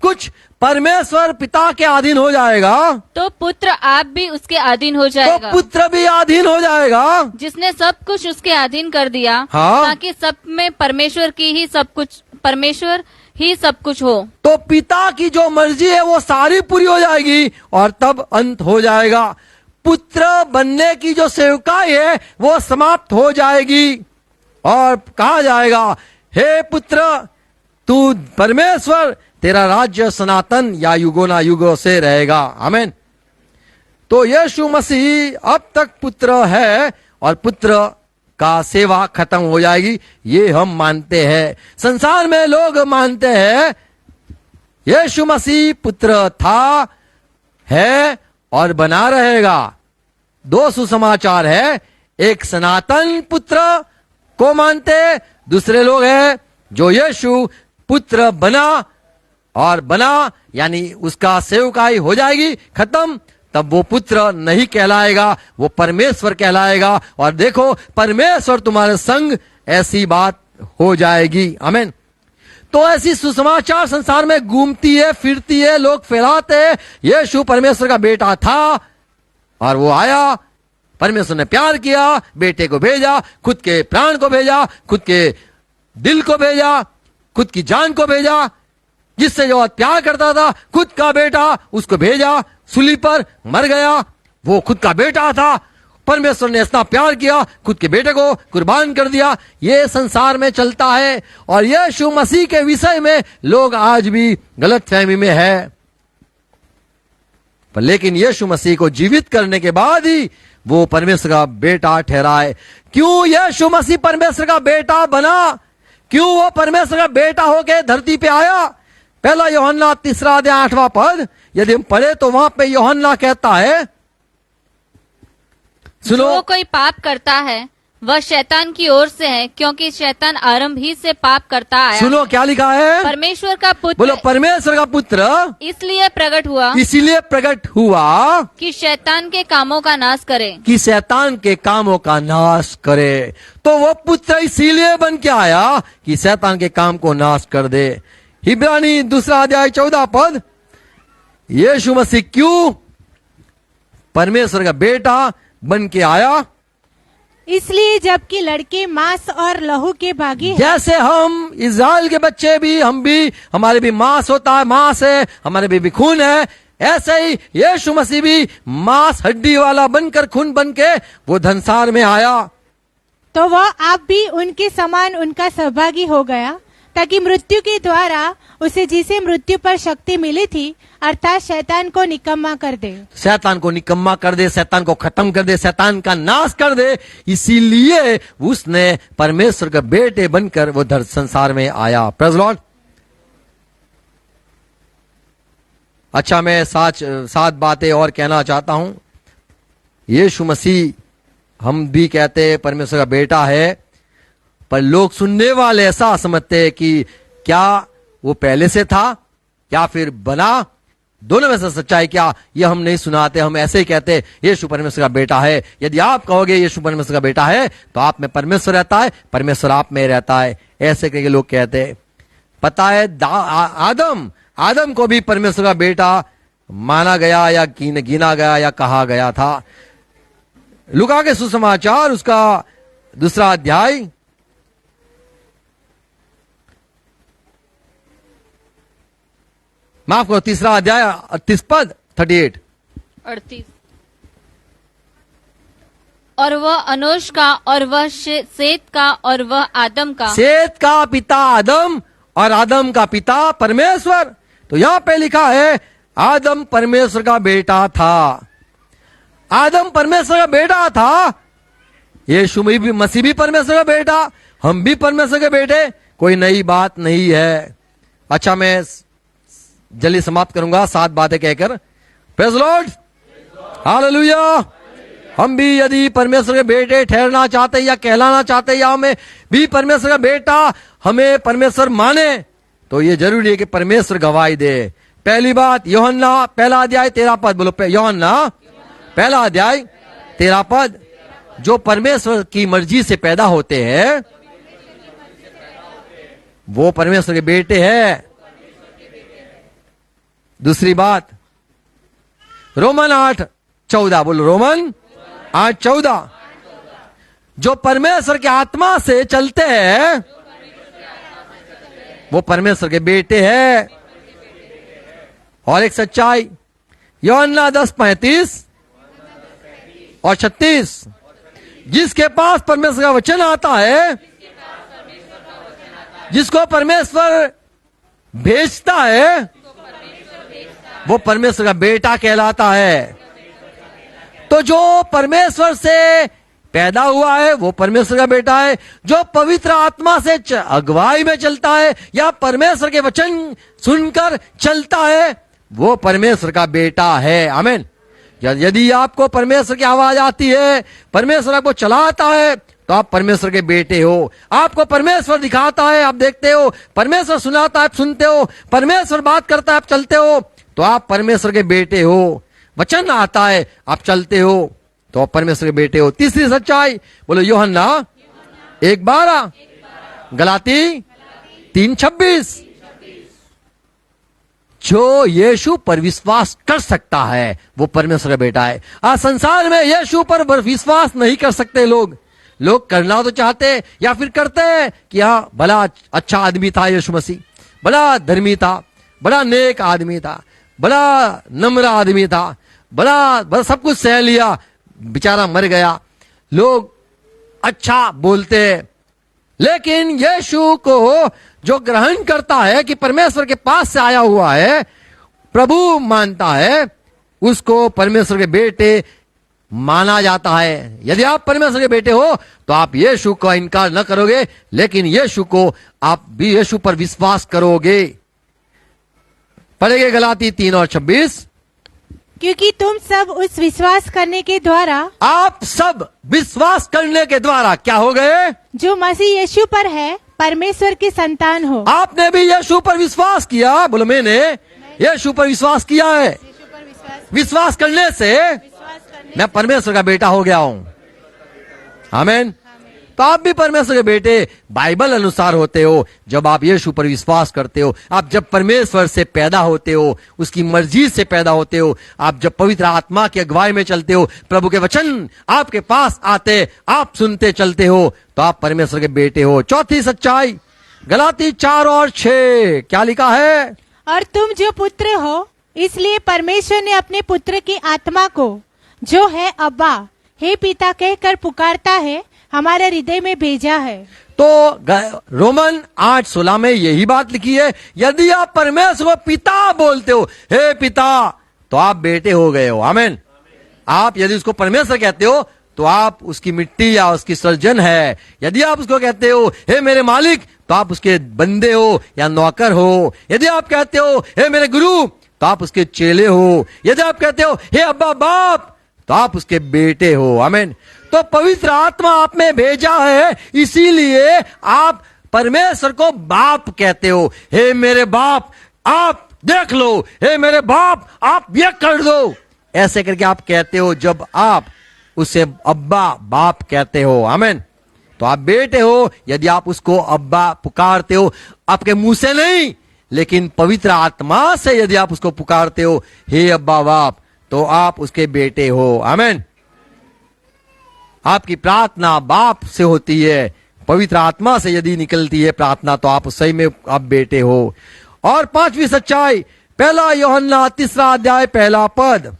कुछ परमेश्वर पिता के अधीन हो जाएगा, तो पुत्र आप भी उसके अधीन हो जाएगा, तो पुत्र भी अधीन हो जाएगा, जिसने सब कुछ उसके अधीन कर दिया, हाँ, ताकि सब में परमेश्वर ही सब कुछ हो। तो पिता की जो मर्जी है वो सारी पूरी हो जाएगी और तब अंत हो जाएगा। पुत्र बनने की जो सेवकाई है वो समाप्त हो जाएगी और कहा जाएगा हे पुत्र तू परमेश्वर, तेरा राज्य सनातन या युगों युगों से रहेगा। आमीन। तो यीशु मसीह अब तक पुत्र है और पुत्र का सेवा खत्म हो जाएगी, ये हम मानते हैं। संसार में लोग मानते हैं यीशु मसीह पुत्र था, है और बना रहेगा। 2 सुसमाचार है, एक सनातन पुत्र को मानते, दूसरे लोग हैं जो यीशु पुत्र बना यानी उसका सेवकाई हो जाएगी खत्म, तब वो पुत्र नहीं कहलाएगा, वो परमेश्वर कहलाएगा। और देखो परमेश्वर तुम्हारे संग, ऐसी बात हो जाएगी। आमीन। तो ऐसी सुसमाचार संसार में घूमती है, फिरती है, लोग फैलाते हैं यीशु परमेश्वर का बेटा था और वो आया, परमेश्वर ने प्यार किया, बेटे को भेजा, खुद के प्राण को भेजा, खुद के दिल को भेजा, खुद की जान को भेजा, जिससे जो प्यार करता था, खुद का बेटा उसको भेजा, सूली पर मर गया, वो खुद का बेटा था, परमेश्वर ने इतना प्यार किया, खुद के बेटे को कुर्बान कर दिया। ये संसार में चलता है और यीशु मसीह के विषय में लोग आज भी गलतफहमी में है। पर लेकिन यीशु मसीह को जीवित करने के बाद ही वो परमेश्वर का बेटा ठहरा है। क्यों यीशु मसीह परमेश्वर का बेटा बना? क्यों वो परमेश्वर का बेटा होके धरती पे आया? पहला यूहन्ना 3:8 यदि हम पढ़े तो वहां पे यूहन्ना कहता है, सुनो, जो कोई पाप करता है वह शैतान की ओर से है, क्योंकि शैतान आरंभ ही से पाप करता आया। सुनो क्या लिखा है, परमेश्वर का पुत्र बोलो, परमेश्वर का पुत्र इसलिए प्रकट हुआ इसीलिए प्रकट हुआ कि शैतान के कामों का नाश करे। कि शैतान के कामों का नाश करे। तो वो पुत्र इसीलिए बन के आया कि शैतान के काम को नाश कर दे। इब्रानी 2:14 यीशु मसीह क्यों परमेश्वर का बेटा बन के आया? इसलिए जबकि लड़के मांस और लहू के भागी हैं, जैसे हम इज़राइल के बच्चे भी, हम भी, हमारे भी मांस होता है, मांस है, हमारे भी खून है, ऐसे ही यीशु मसीह भी मांस हड्डी वाला बनकर, खून बन के वो संसार में आया। तो वह आप भी उनके समान उनका सहभागी हो गया, ताकि मृत्यु के द्वारा उसे जिसे मृत्यु पर शक्ति मिली थी, अर्थात शैतान को निकम्मा कर दे। शैतान को निकम्मा कर दे, शैतान को खत्म कर दे, शैतान का नाश कर दे। इसीलिए उसने परमेश्वर के बेटे बनकर वो संसार में आया। Praise Lord. अच्छा, मैं सात बातें और कहना चाहता हूं। यीशु मसीह हम भी कहते हैं परमेश्वर का बेटा है, पर लोग सुनने वाले ऐसा समझते हैं कि क्या वो पहले से था या फिर बना? दोनों में से सच्चाई क्या, ये हम नहीं सुनाते। हम ऐसे ही कहते यीशु परमेश्वर का बेटा है। यदि आप कहोगे यीशु परमेश्वर का बेटा है तो आप में परमेश्वर रहता है, परमेश्वर आप में रहता है, ऐसे करके लोग कहते हैं। पता है आदम को भी परमेश्वर का बेटा माना गया या गिना गया या कहा गया था। लूका के सुसमाचार उसका 2 अध्याय माफ करो 3 अध्याय 38 और वह अनोश का और वह सेत का और वह आदम का। सेत का पिता आदम और आदम का पिता परमेश्वर। तो यहां पे लिखा है आदम परमेश्वर का बेटा था। आदम परमेश्वर का बेटा था, यीशु मसीह भी परमेश्वर का बेटा, हम भी परमेश्वर के बेटे, कोई नई बात नहीं है। अच्छा, मैं जल्दी समाप्त करूंगा 7 बातें कहकर। Praise Lord, hallelujah. हम भी यदि परमेश्वर के बेटे ठहरना चाहते या कहलाना चाहते या हमें भी परमेश्वर का बेटा हमें परमेश्वर माने, तो ये जरूरी है कि परमेश्वर गवाही दे। पहली बात, यूहन्ना 1:13 बोलो, यूहन्ना 1:13 जो परमेश्वर की मर्जी से पैदा होते हैं वो परमेश्वर के बेटे हैं। दूसरी बात, रोमन 8:14 बोलो, रोमन 8:14 जो परमेश्वर के आत्मा से चलते हैं वो परमेश्वर के बेटे हैं। और एक सच्चाई, यूहन्ना 10:35 और 36 जिसके पास परमेश्वर का वचन आता है, जिसको परमेश्वर भेजता है, वो परमेश्वर का बेटा कहलाता है। तो जो परमेश्वर से पैदा हुआ है वो परमेश्वर का बेटा है। जो पवित्र आत्मा से अगुवाई में चलता है या परमेश्वर के वचन सुनकर चलता है वो परमेश्वर का बेटा है। आमीन। यदि आपको परमेश्वर की आवाज आती है, परमेश्वर आपको चलाता है, तो आप परमेश्वर के बेटे हो। आपको परमेश्वर दिखाता है, आप देखते हो, परमेश्वर सुनाता है, आप सुनते हो, परमेश्वर बात करता है, आप चलते हो, तो आप परमेश्वर के बेटे हो। वचन आता है, आप चलते हो, तो आप परमेश्वर के बेटे हो। तीसरी सच्चाई बोलो, यूहन्ना 1:12, गलाती 3:26 जो यीशु पर विश्वास कर सकता है वो परमेश्वर का बेटा है। आज संसार में यीशु पर विश्वास नहीं कर सकते लोग, लोग करना तो चाहते या फिर करते हैं कि हाँ भला अच्छा आदमी था यीशु मसीह, बड़ा धर्मी था, बड़ा नेक आदमी था, बड़ा नम्र आदमी था, बड़ा सब कुछ सह लिया, बेचारा मर गया। लोग अच्छा बोलते हैं, लेकिन यीशु को जो ग्रहण करता है कि परमेश्वर के पास से आया हुआ है, प्रभु मानता है, उसको परमेश्वर के बेटे माना जाता है। यदि आप परमेश्वर के बेटे हो तो आप यीशु का इनकार न करोगे, लेकिन यीशु को आप भी यीशु पर विश्वास करोगे। पढ़ेंगे गलाती 3 और 26। क्योंकि तुम सब उस विश्वास करने के द्वारा, आप सब विश्वास करने के द्वारा क्या हो गए? जो मसीह यीशु पर है, परमेश्वर की संतान हो। आपने भी यीशु पर विश्वास किया। बोलो मैंने यीशु पर विश्वास किया है। विश्वास करने से मैं परमेश्वर का बेटा हो गया हूं। आमीन। तो आप भी परमेश्वर के बेटे बाइबल अनुसार होते हो जब आप यीशु पर विश्वास करते हो। आप जब परमेश्वर से पैदा होते हो, उसकी मर्जी से पैदा होते हो, आप जब पवित्र आत्मा की अगुवाई में चलते हो, प्रभु के वचन आपके पास आते, आप सुनते चलते हो, तो आप परमेश्वर के बेटे हो। चौथी सच्चाई गलाती 4 और 6 क्या लिखा है? और तुम जो पुत्र हो, इसलिए परमेश्वर ने अपने पुत्र की आत्मा को, जो है अब्बा, हे पिता कहकर पुकारता है, हमारे हृदय में भेजा है। तो रोमन 8:16 में यही बात लिखी है, यदि आप परमेश्वर को पिता बोलते हो, हे पिता, तो आप बेटे हो गए हो। आमीन। आप यदि उसको परमेश्वर कहते हो तो आप उसकी मिट्टी या उसकी सर्जन है। यदि आप उसको कहते हो हे मेरे मालिक, तो आप उसके बंदे हो या नौकर हो। यदि आप कहते हो हे मेरे गुरु, तो आप उसके चेले हो। यदि आप कहते हो हे अब्बा बाप, तो आप उसके बेटे हो। आमीन। तो पवित्र आत्मा आप में भेजा है, इसीलिए आप परमेश्वर को बाप कहते हो। हे मेरे बाप, आप देख लो, हे मेरे बाप, आप ये कर दो, ऐसे करके आप कहते हो जब आप उसे अब्बा बाप कहते हो। आमीन। तो आप बेटे हो यदि आप उसको अब्बा पुकारते हो, आपके मुंह से नहीं, लेकिन पवित्र आत्मा से यदि आप उसको पुकारते हो हे अब्बा बाप, तो आप उसके बेटे हो। आमीन। आपकी प्रार्थना बाप से होती है, पवित्र आत्मा से यदि निकलती है प्रार्थना, तो आप सही में आप बेटे हो। और 5वीं सच्चाई 1 यूहन्ना 3 अध्याय 1 पद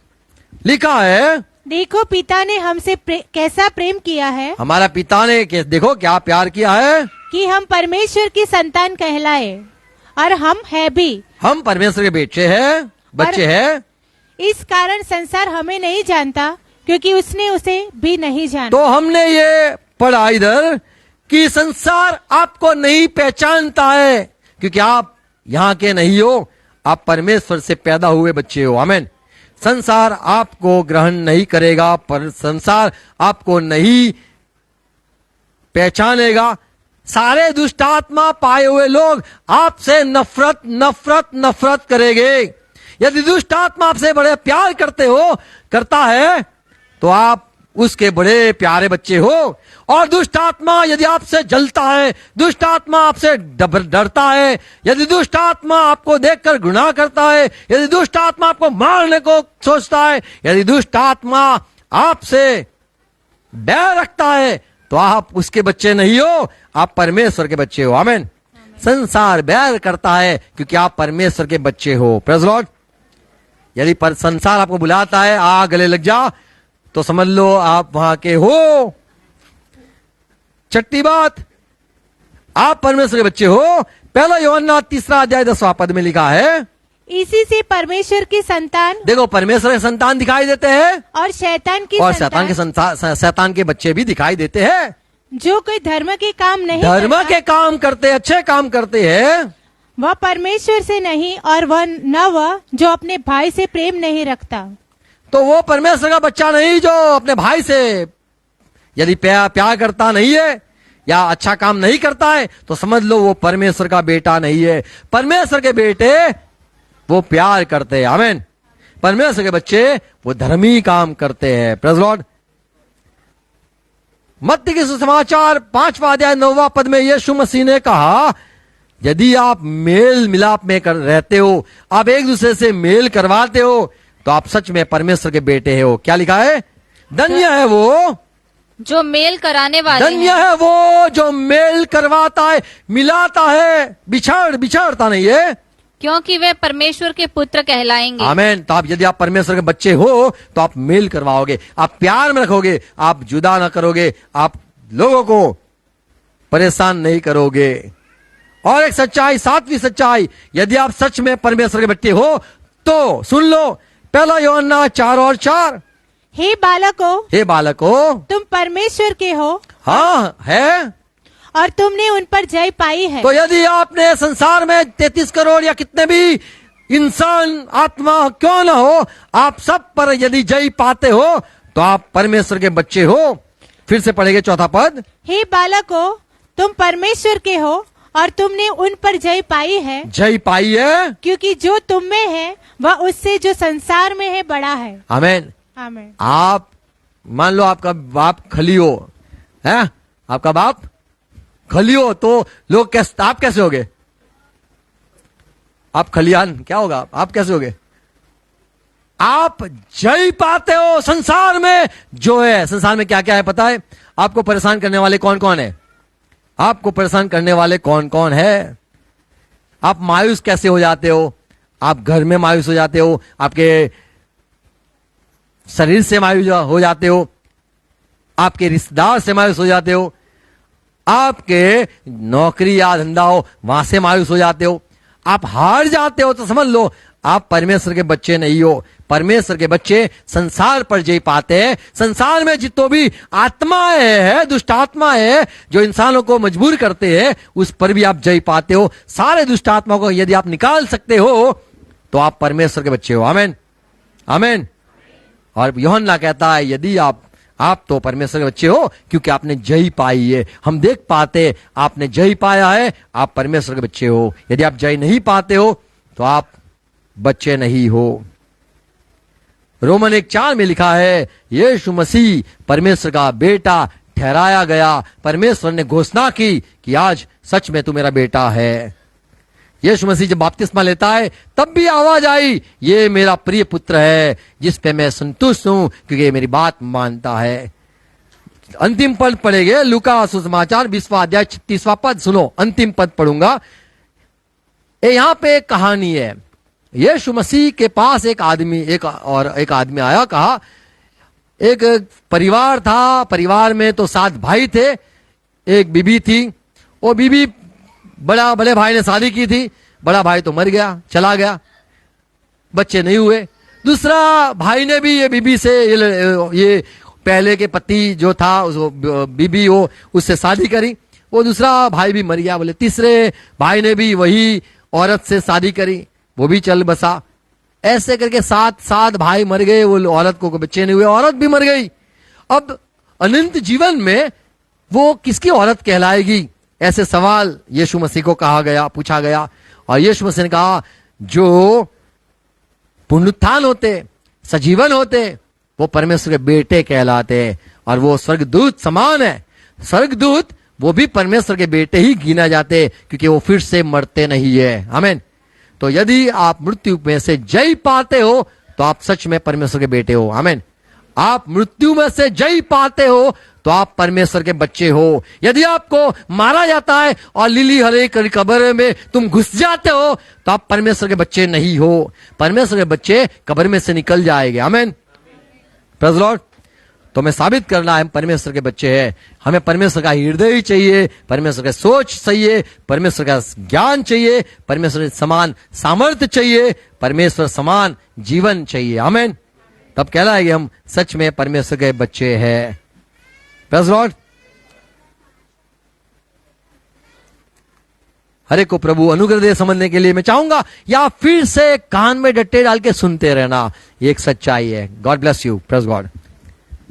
लिखा है, देखो पिता ने हमसे कैसा प्रेम किया है, हमारा पिता ने देखो क्या प्यार किया है, कि हम परमेश्वर की संतान कहलाए, और हम है भी। हम परमेश्वर के बेटे हैं, बच्चे हैं। इस कारण संसार हमें नहीं जानता, क्योंकि उसने उसे भी नहीं जाना। तो हमने ये पढ़ा इधर कि संसार आपको नहीं पहचानता है, क्योंकि आप यहाँ के नहीं हो, आप परमेश्वर से पैदा हुए बच्चे हो। आमीन। संसार आपको ग्रहण नहीं करेगा, पर संसार आपको नहीं पहचानेगा। सारे दुष्ट आत्मा पाए हुए लोग आपसे नफरत नफरत नफरत करेंगे। यदि दुष्ट आत्मा आपसे बड़े प्यार करता है तो आप उसके बड़े प्यारे बच्चे हो। और दुष्ट आत्मा यदि आपसे जलता है, दुष्ट आत्मा आपसे डरता है, यदि दुष्ट आत्मा आपको देखकर घृणा करता है, यदि दुष्ट आत्मा आपको मारने को सोचता है, यदि दुष्ट आत्मा आपसे बैर रखता है, तो आप उसके बच्चे नहीं हो, आप परमेश्वर के बच्चे हो। आमीन। संसार बैर करता है क्योंकि आप परमेश्वर के बच्चे हो। Praise Lord. यदि संसार आपको बुलाता है आ गले लग जा, तो समझ लो आप वहां के हो। छठी बात, आप परमेश्वर के बच्चे हो। 1 यूहन्ना 3 अध्याय 10 पद में लिखा है, इसी से परमेश्वर की संतान, देखो परमेश्वर के संतान दिखाई देते हैं, और शैतान की और संतान, शैतान के बच्चे भी दिखाई देते हैं। जो कोई धर्म के काम नहीं धर्म करता, के काम करते, अच्छे काम करते हैं, वह परमेश्वर से नहीं, और वह जो अपने भाई से प्रेम नहीं रखता। तो वो परमेश्वर का बच्चा नहीं जो अपने भाई से यदि प्यार करता नहीं है या अच्छा काम नहीं करता है, तो समझ लो वो परमेश्वर का बेटा नहीं है। परमेश्वर के बेटे वो प्यार करते हैं। आमीन। परमेश्वर के बच्चे वो धर्मी काम करते हैं। Praise Lord. मत्ती के सुसमाचार 5वां अध्याय 9वां पद में यीशु मसीह ने कहा, यदि आप मेल मिलाप में रहते हो, आप एक दूसरे से मेल करवाते हो, तो आप सच में परमेश्वर के बेटे हो। क्या लिखा है? धन्य है वो जो मेल कराने वाले धन्य हैं, है वो जो मेल करवाता है, मिलाता है, बिछाड़ता नहीं है। क्योंकि वे परमेश्वर के पुत्र कहलाएंगे। आमीन। तो आप यदि आप परमेश्वर के बच्चे हो तो आप मेल करवाओगे, आप प्यार में रखोगे, आप जुदा ना करोगे, आप लोगों को परेशान नहीं करोगे। और एक सच्चाई, सातवीं सच्चाई, यदि आप सच में परमेश्वर के बच्चे हो तो सुन लो, 1 यूहन्ना 4:4, हे बालकों, हे बालकों, तुम परमेश्वर के हो हाँ है। और तुमने उन पर जय पाई है। तो यदि आपने संसार में 33 करोड़ या कितने भी इंसान आत्मा क्यों ना हो, आप सब पर यदि जय पाते हो तो आप परमेश्वर के बच्चे हो। फिर से पढ़ेंगे 4था पद, हे बालकों, तुम परमेश्वर के हो और तुमने उन पर जय पाई है, जय पाई है, क्योंकि जो तुम में है वह उससे जो संसार में है बड़ा है। आमीन। आमीन। आप मान लो आपका बाप खली हो, है, आपका बाप खली हो, तो लोग कैसे, आप कैसे होगे? आप खलियान क्या होगा, आप कैसे होगे? आप जय पाते हो संसार में जो है। संसार में क्या क्या है पता है? आपको परेशान करने वाले कौन कौन है? आपको परेशान करने वाले कौन कौन है? आप मायूस कैसे हो जाते हो? आप घर में मायूस हो जाते हो, आपके शरीर से मायूस हो जाते हो, आपके रिश्तेदार से मायूस हो जाते हो, आपके नौकरी या धंधा हो वहां से मायूस हो जाते हो, आप हार जाते हो, तो समझ लो आप परमेश्वर के बच्चे नहीं हो। परमेश्वर के बच्चे संसार पर जय पाते हैं। संसार में जितने भी आत्माएं है, दुष्ट आत्मा है जो इंसानों को मजबूर करते हैं, उस पर भी आप जय पाते हो। सारे दुष्ट आत्माओं को यदि आप निकाल सकते हो तो आप परमेश्वर के बच्चे हो। आमीन, आमीन। और यूहन्ना कहता है यदि आप तो परमेश्वर के बच्चे हो क्योंकि आपने जय पाई है। हम देख पाते आपने जय पाया है, आप परमेश्वर के बच्चे हो। यदि आप जय नहीं पाते हो तो आप बच्चे नहीं हो। रोमन 1:4 में लिखा है, यीशु मसीह परमेश्वर का बेटा ठहराया गया। परमेश्वर ने घोषणा की कि आज सच में तू मेरा बेटा है। यीशु मसीह जब बपतिस्मा लेता है तब भी आवाज आई, ये मेरा प्रिय पुत्र है जिस पे मैं संतुष्ट हूं क्योंकि ये मेरी बात मानता है। अंतिम पद पढ़ेंगे, लूका सुसमाचार 20वां अध्याय 36वां पद। सुनो, अंतिम पद पढ़ूंगा। यहां पे एक कहानी है। यीशु मसीह के पास एक आदमी आया, कहा एक परिवार था, परिवार में तो 7 भाई थे, एक बीबी थी। वो बीबी बड़े भाई ने शादी की थी, बड़ा भाई तो मर गया, चला गया, बच्चे नहीं हुए। दूसरा भाई ने भी ये बीबी से ये पहले के पति जो था बीबी हो उससे शादी करी, वो दूसरा भाई भी मर गया। बोले तीसरे भाई ने भी वही औरत से शादी करी, वो भी चल बसा। ऐसे करके 7 भाई मर गए, वो औरत को बच्चे नहीं हुए, औरत भी मर गई। अब अनंत जीवन में वो किसकी औरत कहलाएगी? ऐसे सवाल यीशु मसीह को पूछा गया। और यीशु मसीह ने कहा, जो पुनरुत्थान होते, सजीवन होते, वो परमेश्वर के बेटे कहलाते हैं और वो स्वर्गदूत समान है। स्वर्गदूत वो भी परमेश्वर के बेटे ही गिना जाते क्योंकि वो फिर से मरते नहीं है। आमीन। तो यदि आप मृत्यु में से जय पाते हो तो आप सच में परमेश्वर के बेटे हो। आमीन। आप मृत्यु में से जय पाते हो तो आप परमेश्वर के बच्चे हो। यदि आपको मारा जाता है और लीली हरे कब्र में तुम घुस जाते हो तो आप परमेश्वर के बच्चे नहीं हो। परमेश्वर के बच्चे कब्र में से निकल जाएंगे। आमीन, प्रेज़ द लॉर्ड। तो हमें साबित करना है हम परमेश्वर के बच्चे हैं। हमें परमेश्वर का हृदय ही चाहिए, परमेश्वर का सोच चाहिए, परमेश्वर का ज्ञान चाहिए, परमेश्वर समान सामर्थ्य चाहिए, परमेश्वर समान जीवन चाहिए। आमीन। तब कहलाएंगे हम सच में परमेश्वर के बच्चे हैं। Praise the Lord. हर एक को प्रभु अनुग्रह दे समझने के लिए मैं चाहूंगा या फिर से कान में डट्टे डाल के सुनते रहना, ये एक सच्चाई है। God bless you. Praise God.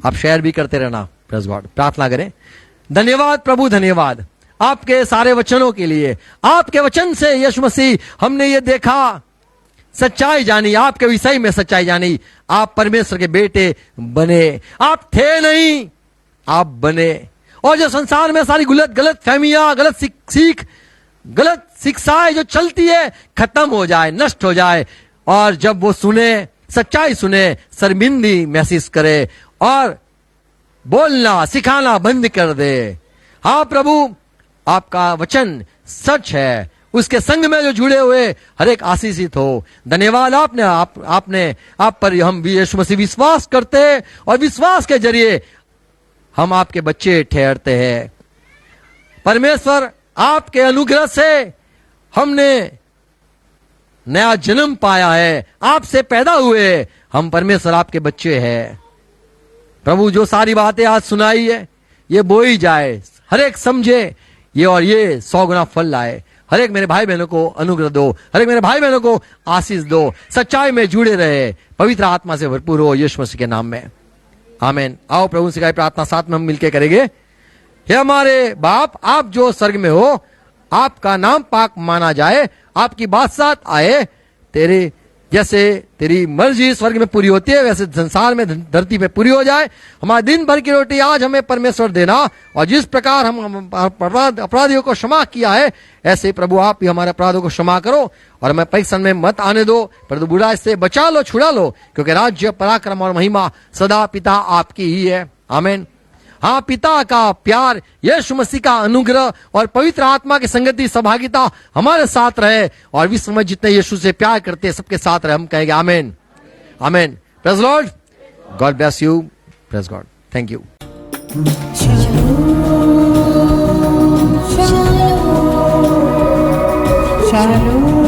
आप शेयर भी करते रहना। Praise God. प्रार्थना करें। धन्यवाद प्रभु, धन्यवाद आपके सारे वचनों के लिए। आपके वचन से यीशु मसीह हमने ये देखा, सच्चाई जानी, आपके विषय में सच्चाई जानी। आप परमेश्वर के बेटे बने। आप थे नहीं, आप बने। और जो संसार में सारी गलत फहमियां, गलत सीख, गलत शिक्षाएं जो चलती है खत्म हो जाए, नष्ट हो जाए। और जब वो सुने, सच्चाई सुने, शर्मिंदगी महसूस करे और बोलना सिखाना बंद कर दे। हाँ प्रभु, आपका वचन सच है, उसके संग में जो जुड़े हुए हर एक आशीषित हो। धन्यवाद, आपने आप पर हम यीशु मसीह विश्वास करते हैं और विश्वास के जरिए हम आपके बच्चे ठहरते हैं। परमेश्वर, आपके अनुग्रह से हमने नया जन्म पाया है, आपसे पैदा हुए, हम परमेश्वर आपके बच्चे हैं। प्रभु, जो सारी बातें आज सुनाई है ये बोई जाए, हर एक समझे ये और ये 100 गुना फल लाए। हर एक मेरे भाई बहनों को अनुग्रह दो, हर एक मेरे भाई बहनों को आशीष दो, सच्चाई में जुड़े रहे, पवित्र आत्मा से भरपूर हो, यीशु मसीह के नाम में आमीन। आओ प्रभु से प्रार्थना साथ में हम मिलकर करेंगे। हे हमारे बाप, आप जो स्वर्ग में हो, आपका नाम पाक माना जाए, आपकी बादशाहत आए, तेरे जैसे तेरी मर्जी स्वर्ग में पूरी होती है वैसे संसार में धरती पे पूरी हो जाए। हमारे दिन भर की रोटी आज हमें परमेश्वर देना, और जिस प्रकार हम अपराधियों को क्षमा किया है ऐसे प्रभु आप भी हमारे अपराधों को क्षमा करो, और हमें परीक्षा में मत आने दो, परंतु बुराई से बचा लो, छुड़ा लो, क्योंकि राज्य, पराक्रम और महिमा सदा पिता आपकी ही है। आमीन। हाँ, पिता का प्यार, यीशु मसीह का अनुग्रह और पवित्र आत्मा की संगति सहभागिता हमारे साथ रहे, और विश्व में जितने यीशु से प्यार करते हैं सबके साथ रहे। हम कहेंगे आमीन, आमीन। Praise Lord, God bless you, praise God, thank you. Shalom.